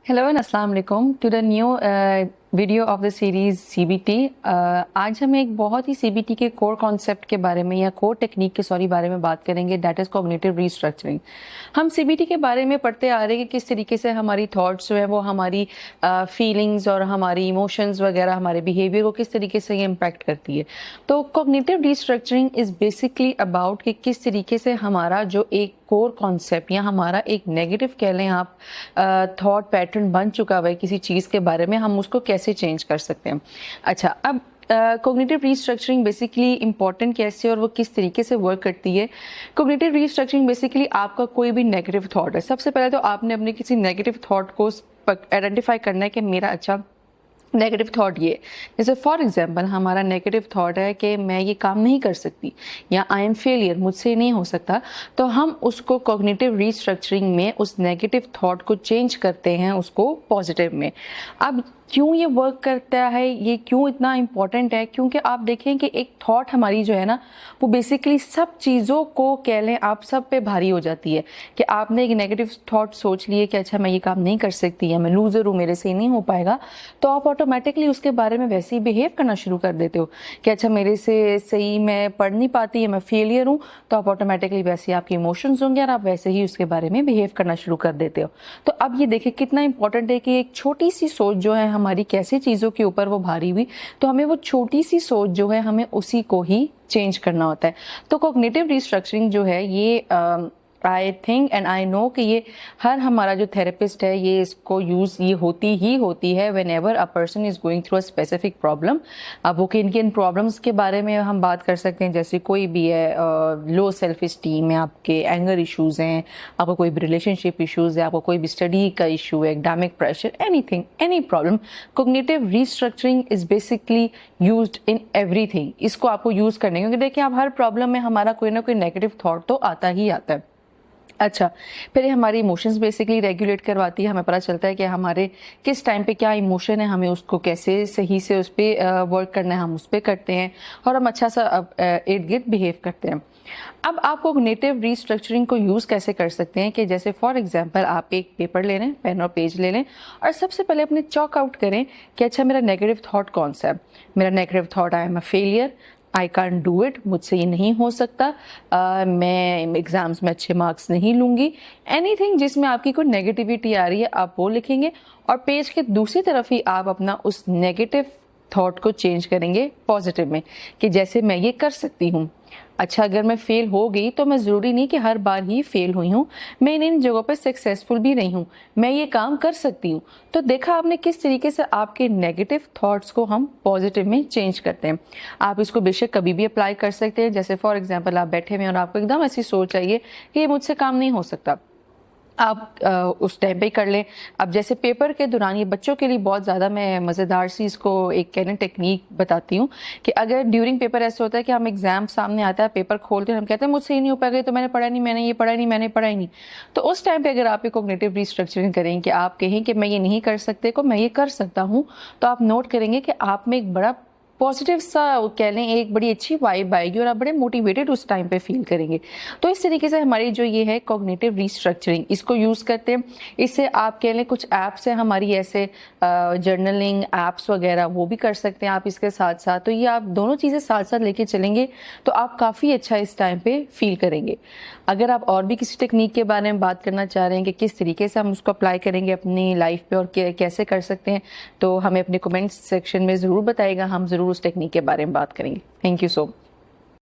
Hello and अस्सलाम वालेकुम to the new video of the series CBT. आज हम एक बहुत ही सीबीटी के कोर कॉन्सेप्ट के बारे में या कोर टेक्निक के बारे में बात करेंगे, दैट इज़ कॉग्निटिव रीस्ट्रक्चरिंग। हम सीबीटी के बारे में पढ़ते आ रहे हैं कि किस तरीके से हमारी थॉट्स जो है वो हमारी फीलिंग्स और हमारी इमोशंस वगैरह हमारे बिहेवियर को किस तरीके से ये इम्पैक्ट करती है। तो cognitive restructuring is basically about कि किस तरीके से हमारा जो एक कोर कॉन्सेप्ट या हमारा एक नेगेटिव कह लें आप थॉट पैटर्न बन चुका हुआ है किसी चीज़ के बारे में, हम उसको कैसे चेंज कर सकते हैं। अच्छा, अब कोग्निटिव रीस्ट्रक्चरिंग बेसिकली इंपॉर्टेंट कैसे और वो किस तरीके से वर्क करती है। कोग्निटिव रीस्ट्रक्चरिंग बेसिकली आपका कोई भी नेगेटिव थॉट है, सबसे पहले तो आपने अपने किसी नेगेटिव थॉट को आइडेंटिफाई करना है कि मेरा अच्छा नेगेटिव थॉट ये, जैसे फॉर एग्जांपल हमारा नेगेटिव थॉट है कि मैं ये काम नहीं कर सकती या आई एम फेलियर, मुझसे नहीं हो सकता, तो हम उसको कॉग्निटिव रीस्ट्रक्चरिंग में उस नेगेटिव थॉट को चेंज करते हैं उसको पॉजिटिव में। अब क्यों ये वर्क करता है, ये क्यों इतना इम्पॉर्टेंट है, क्योंकि आप देखें कि एक थॉट हमारी जो है ना वो बेसिकली सब चीज़ों को कह लें आप सब पे भारी हो जाती है कि आपने एक नेगेटिव थॉट सोच लिए कि अच्छा मैं ये काम नहीं कर सकती या मैं लूज़र हूँ, मेरे से नहीं हो पाएगा, तो आप ऑटोमेटिकली उसके बारे में वैसे ही बिहेव करना शुरू कर देते हो कि अच्छा मेरे से सही मैं पढ़ नहीं पाती या मैं फेलियर हूँ, तो आप ऑटोमेटिकली वैसे ही आपके इमोशंस होंगे और आप वैसे ही उसके बारे में बिहेव करना शुरू कर देते हो। तो अब ये देखिए कितना इंपॉर्टेंट है कि एक छोटी सी सोच जो है हमारी कैसे चीज़ों के ऊपर वो भारी हुई, तो हमें वो छोटी सी सोच जो है हमें उसी को ही चेंज करना होता है। तो कॉग्निटिव रिस्ट्रक्चरिंग जो है ये I think and I know कि ये हर हमारा जो थेरेपिस्ट है ये इसको यूज़ ये होती है when ever a person is going through a specific problem. अब वो किन किन प्रॉब्लम्स के बारे में हम बात कर सकते हैं, जैसे कोई भी है लो सेल्फ इस्टीम है, आपके एंगर इश्यूज़ हैं, आपको कोई भी रिलेशनशिप इश्यूज़ है, आपको कोई भी स्टडी का इशू है, academic pressure, anything, any problem, cognitive restructuring is basically used in everything. इसको आपको यूज़ करने, क्योंकि देखिए आप हर प्रॉब्लम में हमारा कोई ना कोई नेगेटिव थॉट तो आता ही आता है। अच्छा, फिर ये हमारी इमोशंस बेसिकली रेगुलेट करवाती है, हमें पता चलता है कि हमारे किस टाइम पे क्या इमोशन है, हमें उसको कैसे सही से उस पर वर्क करना है, हम उस पर करते हैं और हम अच्छा सा इर्द गिर्द बिहेव करते हैं। अब आप कॉग्निटिव रीस्ट्रक्चरिंग को यूज़ कैसे कर सकते हैं कि जैसे फॉर एग्जांपल आप एक पेपर ले लें, पेन और पेज ले लें और सबसे पहले अपने चॉक आउट करें कि अच्छा मेरा नेगेटिव थॉट कौन सा है। मेरा negative thought I am a failure, I can't do it, मुझसे ये नहीं हो सकता, मैं एग्ज़ाम्स में अच्छे मार्क्स नहीं लूँगी, एनीथिंग जिसमें आपकी कोई नेगेटिविटी आ रही है आप वो लिखेंगे और पेज के दूसरी तरफ ही आप अपना उस नेगेटिव थॉट को चेंज करेंगे पॉजिटिव में कि जैसे मैं ये कर सकती हूँ। अच्छा, अगर मैं फेल हो गई तो मैं ज़रूरी नहीं कि हर बार ही फेल हुई हूँ, मैं इन जगहों पे सक्सेसफुल भी रही हूँ, मैं ये काम कर सकती हूँ। तो देखा आपने किस तरीके से आपके नेगेटिव थॉट्स को हम पॉजिटिव में चेंज करते हैं। आप इसको बेशक कभी भी अप्लाई कर सकते हैं, जैसे फॉर एग्जांपल आप बैठे हुए और आपको एकदम ऐसी सोच चाहिए कि ये मुझसे काम नहीं हो सकता, आप उस टाइम पे ही कर लें। अब जैसे पेपर के दौरान ये बच्चों के लिए बहुत ज़्यादा मैं मज़ेदार सी इसको एक कहने टेक्निक बताती हूँ कि अगर ड्यूरिंग पेपर ऐसा होता है कि हम एग्ज़ाम सामने आता है, पेपर खोलते हैं, हम कहते हैं मुझसे ही नहीं हो पाएगा, तो मैंने पढ़ा नहीं, मैंने ये पढ़ा नहीं, मैंने पढ़ा ही नहीं। तो उस टाइम पे अगर आप एक कॉग्निटिव रीस्ट्रक्चरिंग करें कि आप कहें कि मैं ये नहीं कर सकते को मैं ये कर सकता हूँ, तो आप नोट करेंगे कि आप में एक बड़ा पॉजिटिव सा कह लें एक बड़ी अच्छी वाइब आएगी और आप बड़े मोटिवेटेड उस टाइम पे फील करेंगे। तो इस तरीके से हमारी जो ये है कॉग्निटिव रीस्ट्रक्चरिंग, इसको यूज़ करते हैं। इससे आप कह लें कुछ ऐप्स हैं हमारी ऐसे जर्नलिंग ऐप्स वगैरह, वो भी कर सकते हैं आप इसके साथ साथ। तो ये आप दोनों चीज़ें साथ साथ लेके चलेंगे तो आप काफ़ी अच्छा इस टाइम पे फील करेंगे। अगर आप और भी किसी टेक्निक के बारे में बात करना चाह रहे हैं कि किस तरीके से हम उसको अप्लाई करेंगे अपनी लाइफ पे और कैसे कर सकते हैं, तो हमें अपने कमेंट्स सेक्शन में ज़रूर बताइएगा, हम ज़रूर उस टेक्निक के बारे में बात करेंगे। Thank you so much.